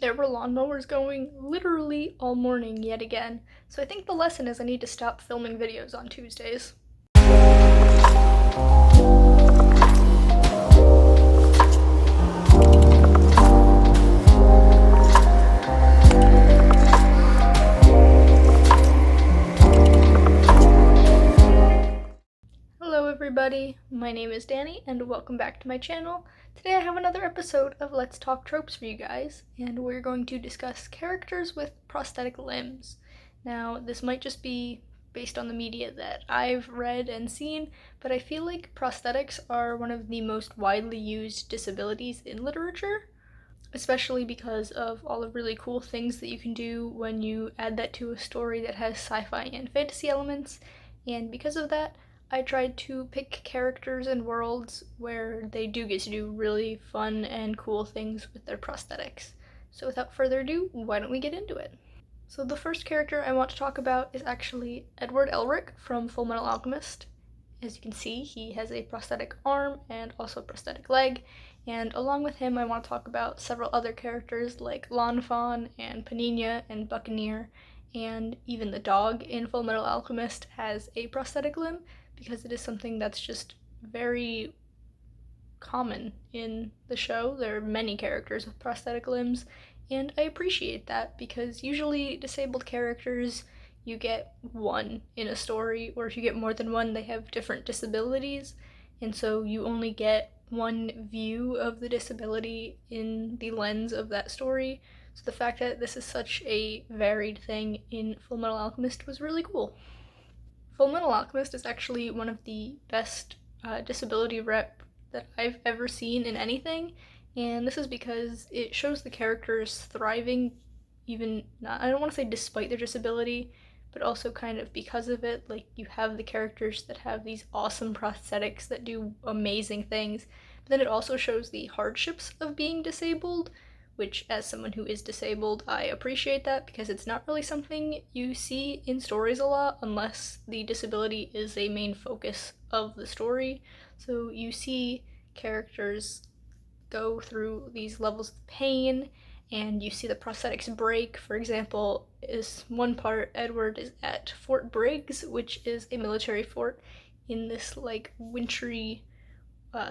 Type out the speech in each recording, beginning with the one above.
There were lawnmowers going literally all morning yet again, so I think the lesson is I need to stop filming videos on Tuesdays. Hello everybody, my name is Danny and welcome back to my channel. Today I have another episode of Let's Talk Tropes for you guys, and we're going to discuss characters with prosthetic limbs. Now, this might just be based on the media that I've read and seen, but I feel like prosthetics are one of the most widely used disabilities in literature, especially because of all the really cool things that you can do when you add that to a story that has sci-fi and fantasy elements, and because of that, I tried to pick characters and worlds where they do get to do really fun and cool things with their prosthetics. So without further ado, why don't we get into it? So the first character I want to talk about is actually Edward Elric from Fullmetal Alchemist. As you can see, he has a prosthetic arm and also a prosthetic leg, and along with him I want to talk about several other characters like Lanfan and Panina and Buccaneer, and even the dog in Fullmetal Alchemist has a prosthetic limb, because it is something that's just very common in the show. There are many characters with prosthetic limbs, and I appreciate that because usually disabled characters, you get one in a story, or if you get more than one, they have different disabilities, and so you only get one view of the disability in the lens of that story. So the fact that this is such a varied thing in Fullmetal Alchemist was really cool. Fullmetal Alchemist is actually one of the best disability rep that I've ever seen in anything, and this is because it shows the characters thriving, even not, I don't want to say despite their disability, but also kind of because of it. Like, you have the characters that have these awesome prosthetics that do amazing things, but then it also shows the hardships of being disabled, which, as someone who is disabled, I appreciate that because it's not really something you see in stories a lot unless the disability is a main focus of the story. So you see characters go through these levels of pain, and you see the prosthetics break. For example, is one part Edward is at Fort Briggs, which is a military fort in this like wintry,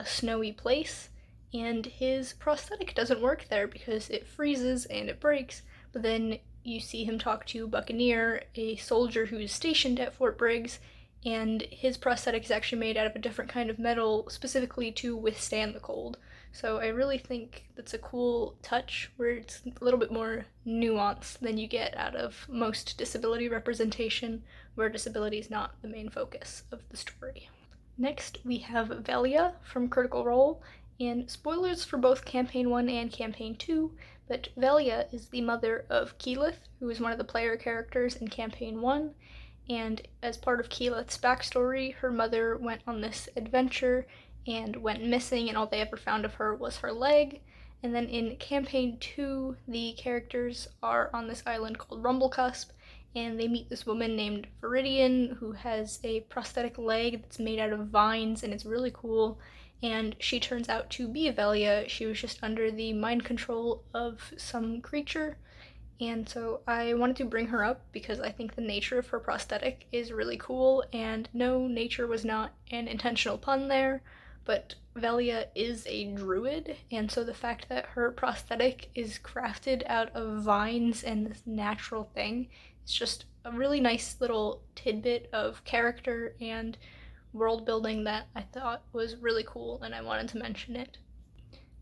snowy place, and his prosthetic doesn't work there because it freezes and it breaks. But then you see him talk to Buccaneer, a soldier who is stationed at Fort Briggs, and his prosthetic is actually made out of a different kind of metal specifically to withstand the cold. So I really think that's a cool touch where it's a little bit more nuanced than you get out of most disability representation, where disability is not the main focus of the story. Next, we have Velia from Critical Role, and spoilers for both Campaign 1 and Campaign 2, but Velia is the mother of Keyleth, who is one of the player characters in Campaign 1, and as part of Keyleth's backstory, her mother went on this adventure and went missing, and all they ever found of her was her leg. And then in Campaign 2, the characters are on this island called Rumblecusp, and they meet this woman named Viridian who has a prosthetic leg that's made out of vines, and it's really cool, and she turns out to be Velia. She was just under the mind control of some creature, and so I wanted to bring her up because I think the nature of her prosthetic is really cool, and no, nature was not an intentional pun there, but Velia is a druid, and so the fact that her prosthetic is crafted out of vines and this natural thing, it's just a really nice little tidbit of character and world building that I thought was really cool, and I wanted to mention it.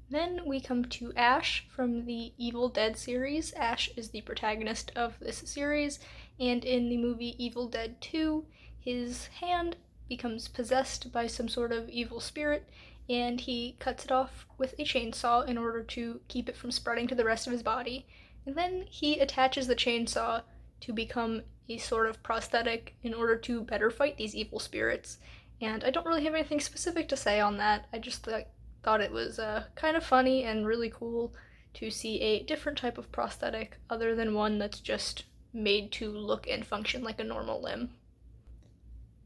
Then we come to Ash from the Evil Dead series. Ash is the protagonist of this series, and in the movie Evil Dead 2, his hand becomes possessed by some sort of evil spirit, and he cuts it off with a chainsaw in order to keep it from spreading to the rest of his body. And then he attaches the chainsaw to become a sort of prosthetic in order to better fight these evil spirits. And I don't really have anything specific to say on that. I just thought it was kind of funny and really cool to see a different type of prosthetic other than one that's just made to look and function like a normal limb.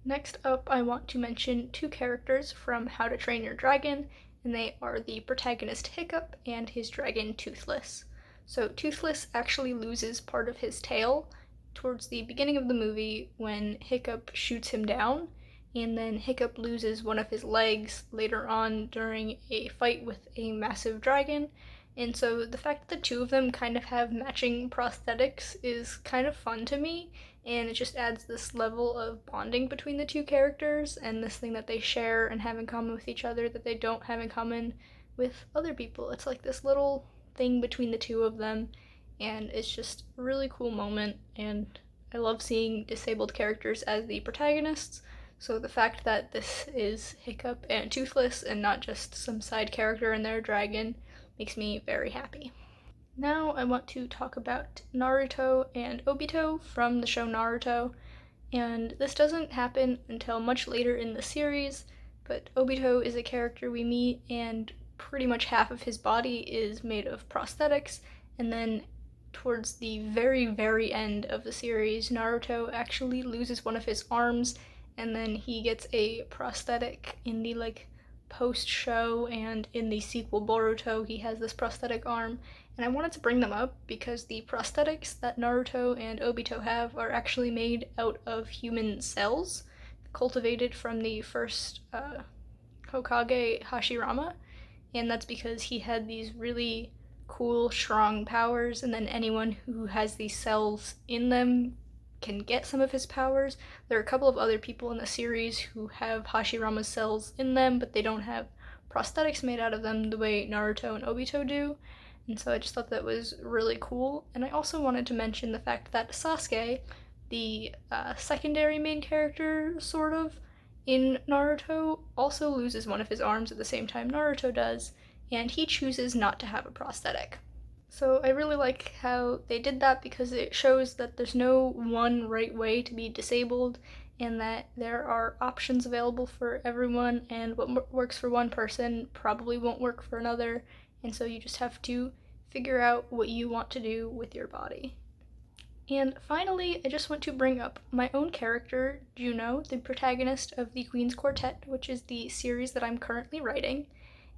Next up, I want to mention two characters from How to Train Your Dragon, and they are the protagonist Hiccup and his dragon Toothless. So Toothless actually loses part of his tail towards the beginning of the movie when Hiccup shoots him down, and then Hiccup loses one of his legs later on during a fight with a massive dragon. And so the fact that the two of them kind of have matching prosthetics is kind of fun to me, and it just adds this level of bonding between the two characters and this thing that they share and have in common with each other that they don't have in common with other people. It's like this little thing between the two of them, and it's just a really cool moment, and I love seeing disabled characters as the protagonists. So the fact that this is Hiccup and Toothless and not just some side character in their dragon makes me very happy. Now I want to talk about Naruto and Obito from the show Naruto, and this doesn't happen until much later in the series, but Obito is a character we meet, and pretty much half of his body is made of prosthetics, and then towards the very, very end of the series, Naruto actually loses one of his arms, and then he gets a prosthetic in the post-show, and in the sequel Boruto he has this prosthetic arm. And I wanted to bring them up because the prosthetics that Naruto and Obito have are actually made out of human cells, cultivated from the first Hokage Hashirama, and that's because he had these really cool, strong powers, and then anyone who has these cells in them can get some of his powers. There are a couple of other people in the series who have Hashirama's cells in them, but they don't have prosthetics made out of them the way Naruto and Obito do, and so I just thought that was really cool. And I also wanted to mention the fact that Sasuke, the secondary main character, sort of, in Naruto, also loses one of his arms at the same time Naruto does, and he chooses not to have a prosthetic. So I really like how they did that because it shows that there's no one right way to be disabled, and that there are options available for everyone, and what works for one person probably won't work for another, and so you just have to figure out what you want to do with your body. And finally, I just want to bring up my own character, Juno, the protagonist of the Queens Quartet, which is the series that I'm currently writing.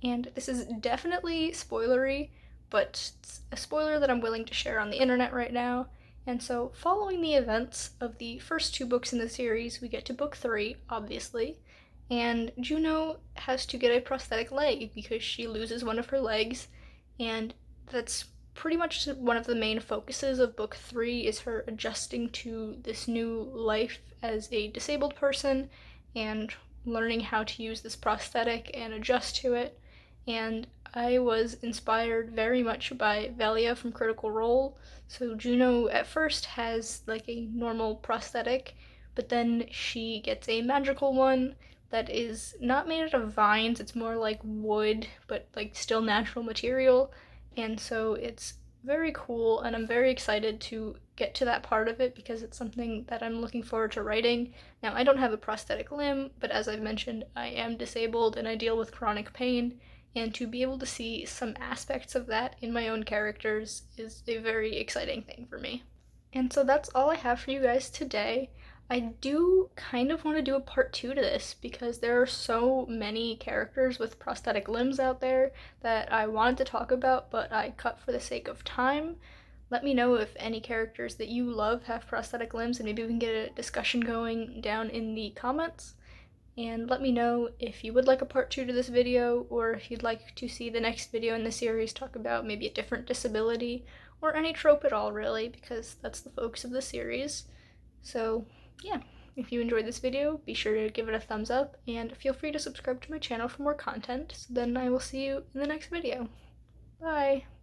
And this is definitely spoilery, but it's a spoiler that I'm willing to share on the internet right now. And so, following the events of the first two books in the series, we get to book 3, obviously, and Juno has to get a prosthetic leg because she loses one of her legs, and that's pretty much one of the main focuses of book 3 is her adjusting to this new life as a disabled person and learning how to use this prosthetic and adjust to it. And I was inspired very much by Velia from Critical Role. So Juno at first has a normal prosthetic, but then she gets a magical one that is not made out of vines, it's more like wood, but still natural material. And so it's very cool, and I'm very excited to get to that part of it because it's something that I'm looking forward to writing. Now, I don't have a prosthetic limb, but as I've mentioned, I am disabled and I deal with chronic pain, and to be able to see some aspects of that in my own characters is a very exciting thing for me. And so that's all I have for you guys today. I do kind of want to do a part 2 to this because there are so many characters with prosthetic limbs out there that I wanted to talk about, but I cut for the sake of time. Let me know if any characters that you love have prosthetic limbs, and maybe we can get a discussion going down in the comments. And let me know if you would like a part 2 to this video, or if you'd like to see the next video in the series talk about maybe a different disability, or any trope at all really, because that's the focus of the series. So yeah, if you enjoyed this video, be sure to give it a thumbs up, and feel free to subscribe to my channel for more content, so then I will see you in the next video. Bye!